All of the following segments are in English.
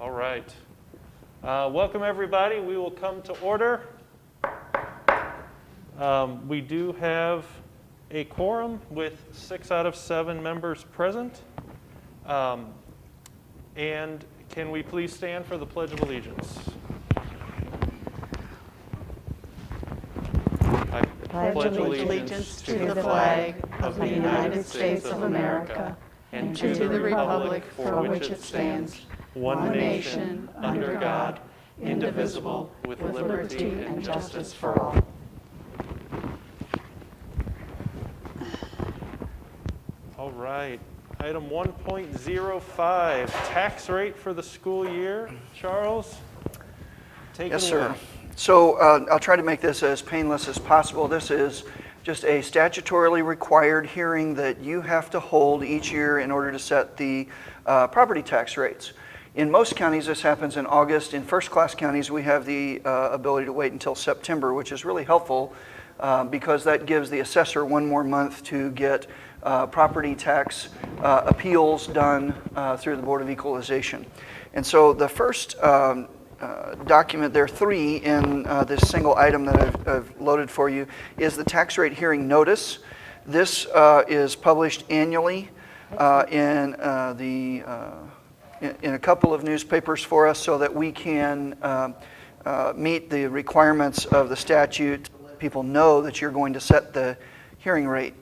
All right. Welcome, everybody. We will come to order. We do have a quorum with 6 out of 7 members present. And can we please stand for the Pledge of Allegiance? I pledge allegiance to the flag of the United States of America and to the republic for which it stands, one nation, under God, indivisible, with liberty and justice for all. All right. Item 1.05, tax rate for the school year. Charles, take it away. Yes, sir. So I'll try to make this as painless as possible. This is just a statutorily required hearing that you have to hold each year in order to set the property tax rates. In most counties, this happens in August. In first-class counties, we have the ability to wait until September, which is really helpful because that gives the assessor one more month to get property tax appeals done through the Board of Equalization. And so the first document, there are 3 in this single item that I've loaded for you, is the tax rate hearing notice. This is published annually in a couple of newspapers for us so that we can meet the requirements of the statute to let people know that you're going to set the hearing rate,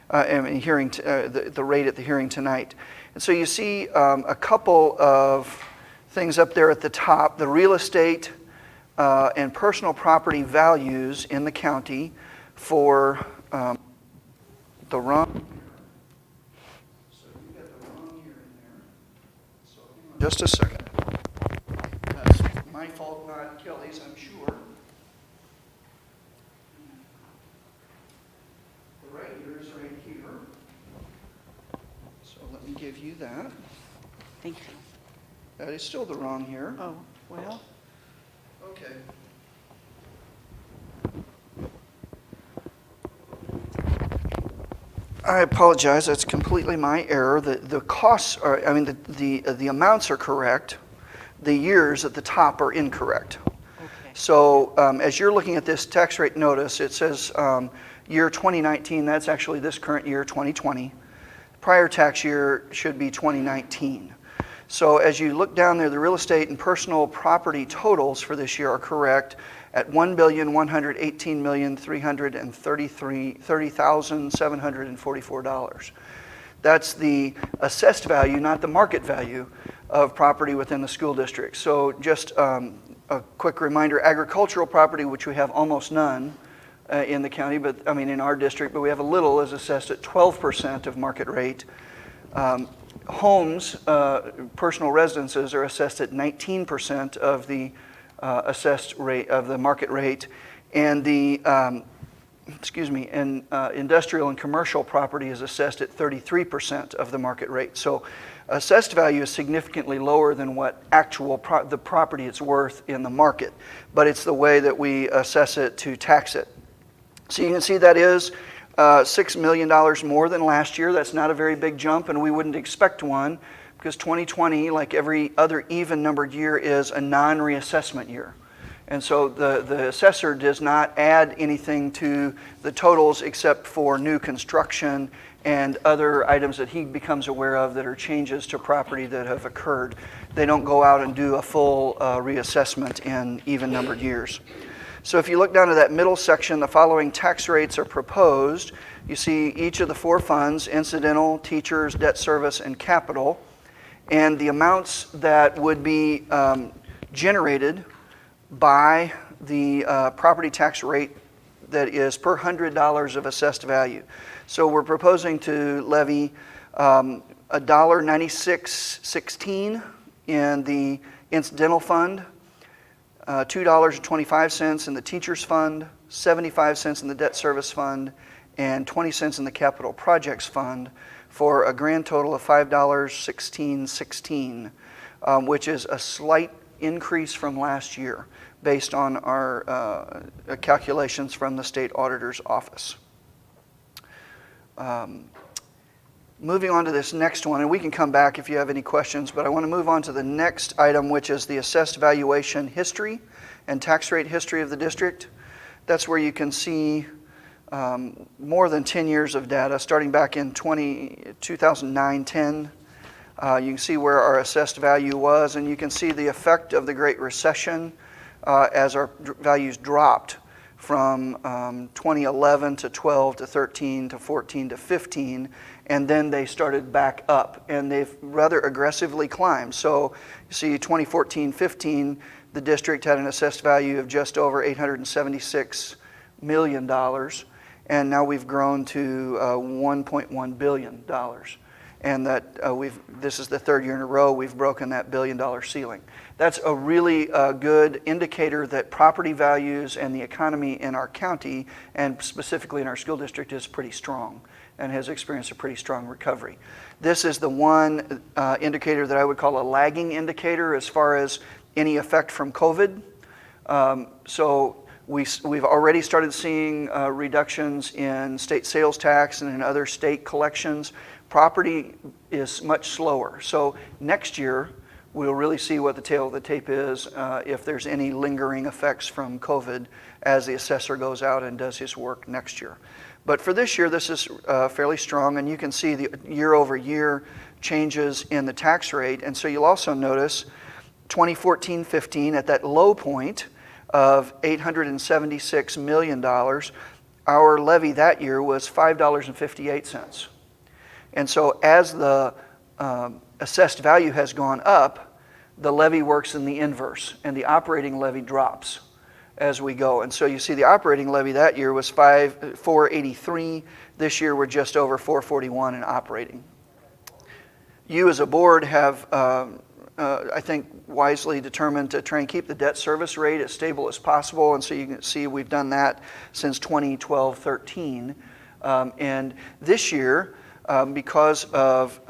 the rate at the hearing tonight. And so you see a couple of things up there at the top, the real estate and personal property values in the county for the wrong. So you got the wrong year in there. So just a second. That's my fault, not Kelly's, I'm sure. The right year is right here. So let me give you that. Thank you. That is still the wrong year. Oh, well. Okay. I apologize. That's completely my error. The costs are, the amounts are correct. The years at the top are incorrect. Okay. So as you're looking at this tax rate notice, it says year 2019. That's actually this current year, 2020. Prior tax year should be 2019. So as you look down there, the real estate and personal property totals for this year are correct at $1,118,330,744. That's the assessed value, not the market value of property within the school district. So just a quick reminder, agricultural property, which we have almost none in the county, in our district, but we have a little, is assessed at 12% of market rate. Homes, personal residences, are assessed at 19% of the assessed rate of the market rate, and the industrial and commercial property is assessed at 33% of the market rate. So, assessed value is significantly lower than what the property is worth in the market, but it's the way that we assess it to tax it. So you can see that is $6 million more than last year. That's not a very big jump, and we wouldn't expect one because 2020, like every other even-numbered year, is a non-reassessment year. And so the assessor does not add anything to the totals except for new construction and other items that he becomes aware of that are changes to property that have occurred. They don't go out and do a full reassessment in even-numbered years. So if you look down to that middle section, the following tax rates are proposed. You see each of the 4 funds, incidental, teachers, debt service, and capital, and the amounts that would be generated by the property tax rate that is per $100 of assessed value. So we're proposing to levy $1.9616 in the incidental fund, $2.25 in the teachers fund, 75 cents in the debt service fund, and 20 cents in the capital projects fund for a grand total of $5.1616, which is a slight increase from last year based on our calculations from the state auditor's office. Moving on to this next one, and we can come back if you have any questions, but I want to move on to the next item, which is the assessed valuation history and tax rate history of the district. That's where you can see more than 10 years of data, starting back in 2009-10. You can see where our assessed value was, and you can see the effect of the Great Recession as our values dropped from 2011 to 12 to 13 to 14 to 15, and then they started back up, and they've rather aggressively climbed. So you see 2014-15, the district had an assessed value of just over $876 million, and now we've grown to $1.1 billion. And that this is the third year in a row we've broken that $1 billion ceiling. That's a really good indicator that property values and the economy in our county, and specifically in our school district, is pretty strong and has experienced a pretty strong recovery. This is the one indicator that I would call a lagging indicator as far as any effect from COVID. So we've already started seeing reductions in state sales tax and in other state collections. Property is much slower. So next year, we'll really see what the tail of the tape is, if there's any lingering effects from COVID as the assessor goes out and does his work next year. But for this year, this is fairly strong, and you can see the year-over-year changes in the tax rate. And so you'll also notice 2014-15, at that low point of $876 million, our levy that year was $5.58. And so as the assessed value has gone up, the levy works in the inverse, and the operating levy drops as we go. And so you see the operating levy that year was $483. This year we're just over $441 in operating. You as a board have, I think, wisely determined to try and keep the debt service rate as stable as possible. And so you can see we've done that since 2012-13. And this year, because of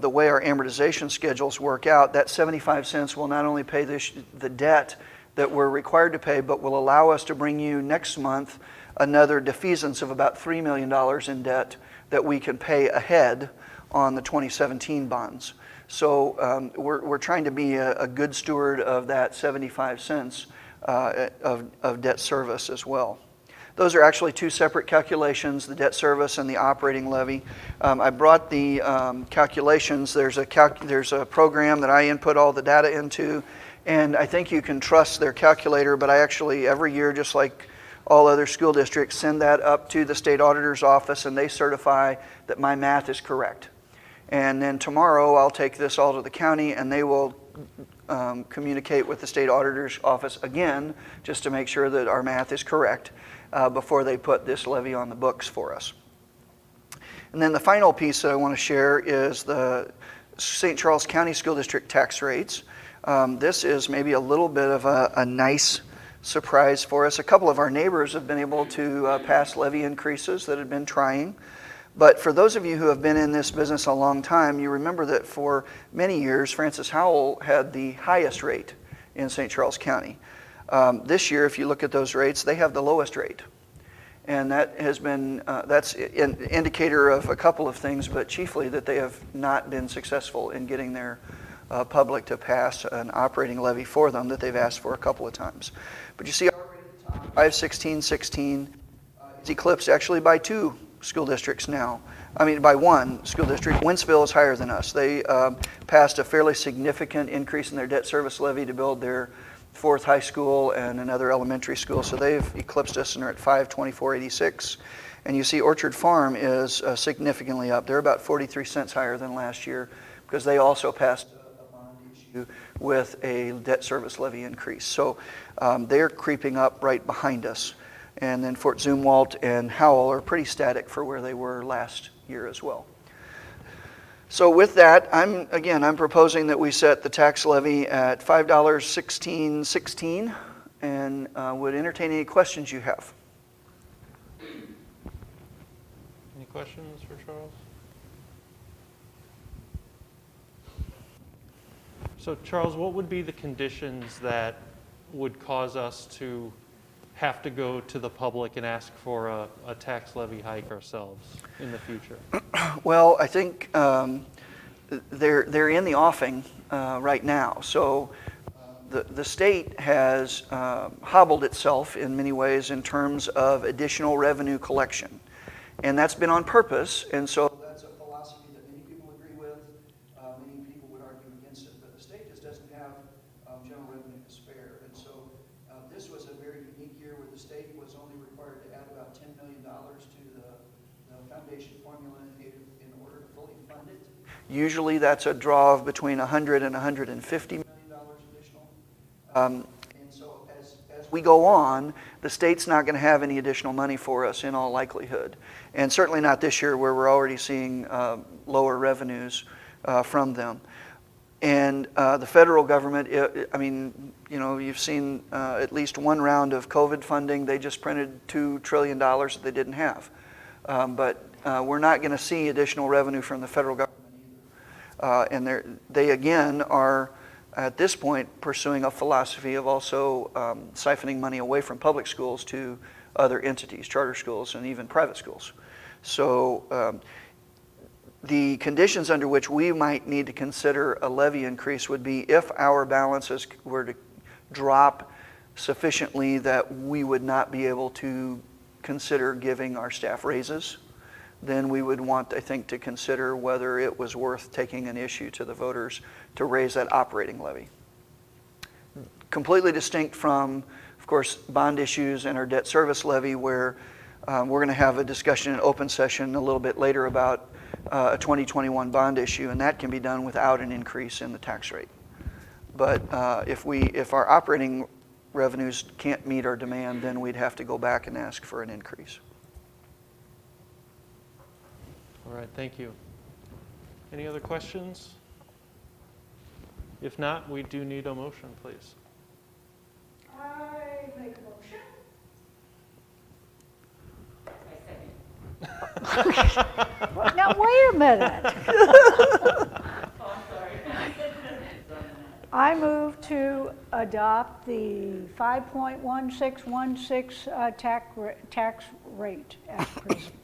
the way our amortization schedules work out, that 75 cents will not only pay the debt that we're required to pay, but will allow us to bring you next month another defeasance of about $3 million in debt that we can pay ahead on the 2017 bonds. So we're trying to be a good steward of that 75 cents of debt service as well. Those are actually two separate calculations, the debt service and the operating levy. I brought the calculations. There's a program that I input all the data into, and I think you can trust their calculator, but I actually, every year, just like all other school districts, send that up to the state auditor's office, and they certify that my math is correct. And then tomorrow, I'll take this all to the county, and they will communicate with the state auditor's office again, just to make sure that our math is correct, before they put this levy on the books for us. And then the final piece that I want to share is the St. Charles County School District tax rates. This is maybe a little bit of a nice surprise for us. A couple of our neighbors have been able to pass levy increases that had been trying. But for those of you who have been in this business a long time, you remember that for many years, Francis Howell had the highest rate in St. Charles County. This year, if you look at those rates, they have the lowest rate. And that has been, that's an indicator of a couple of things, but chiefly that they have not been successful in getting their public to pass an operating levy for them that they've asked for a couple of times. But you see our rate at the top, 516.16, it's eclipsed actually by two school districts now. I mean, by one school district. Wentzville is higher than us. They passed a fairly significant increase in their debt service levy to build their fourth high school and another elementary school. So they've eclipsed us and are at 524.86. And you see Orchard Farm is significantly up. They're about 43 cents higher than last year because they also passed a bond issue with a debt service levy increase. So they're creeping up right behind us. And then Fort Zumwalt and Howell are pretty static for where they were last year as well. So with that, I'm proposing that we set the tax levy at $5.1616, and would entertain any questions you have. Any questions for Charles? So Charles, what would be the conditions that would cause us to have to go to the public and ask for a tax levy hike ourselves in the future? Well, I think they're in the offing right now. So the state has hobbled itself in many ways in terms of additional revenue collection. And that's been on purpose. And so that's a philosophy that many people agree with. Many people would argue against it. But the state just doesn't have general revenue to spare. And so this was a very unique year where the state was only required to add about $10 million to the foundation formula in order to fully fund it. Usually that's a draw of between $100 and $150 million additional. And so as we go on, the state's not going to have any additional money for us in all likelihood. And certainly not this year where we're already seeing lower revenues from them. And the federal government, I mean, you know, you've seen at least one round of COVID funding. They just printed $2 trillion that they didn't have. But we're not going to see additional revenue from the federal government either. And they again are, at this point, pursuing a philosophy of also siphoning money away from public schools to other entities, charter schools and even private schools. So the conditions under which we might need to consider a levy increase would be if our balances were to drop sufficiently that we would not be able to consider giving our staff raises. Then we would want, I think, to consider whether it was worth taking an issue to the voters to raise that operating levy. Completely distinct from, of course, bond issues and our debt service levy, where we're going to have a discussion in open session a little bit later about a 2021 bond issue, and that can be done without an increase in the tax rate. But if our operating revenues can't meet our demand, then we'd have to go back and ask for an increase. All right, thank you. Any other questions? If not, we do need a motion, please. I make a motion. Now, wait a minute. I move to adopt the 5.1616 tax rate as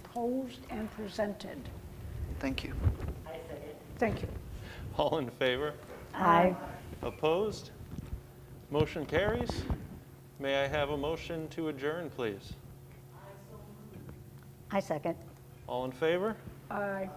proposed and presented. Thank you. Thank you. All in favor? Aye. Opposed? Motion carries. May I have a motion to adjourn, please? I second. All in favor? Aye.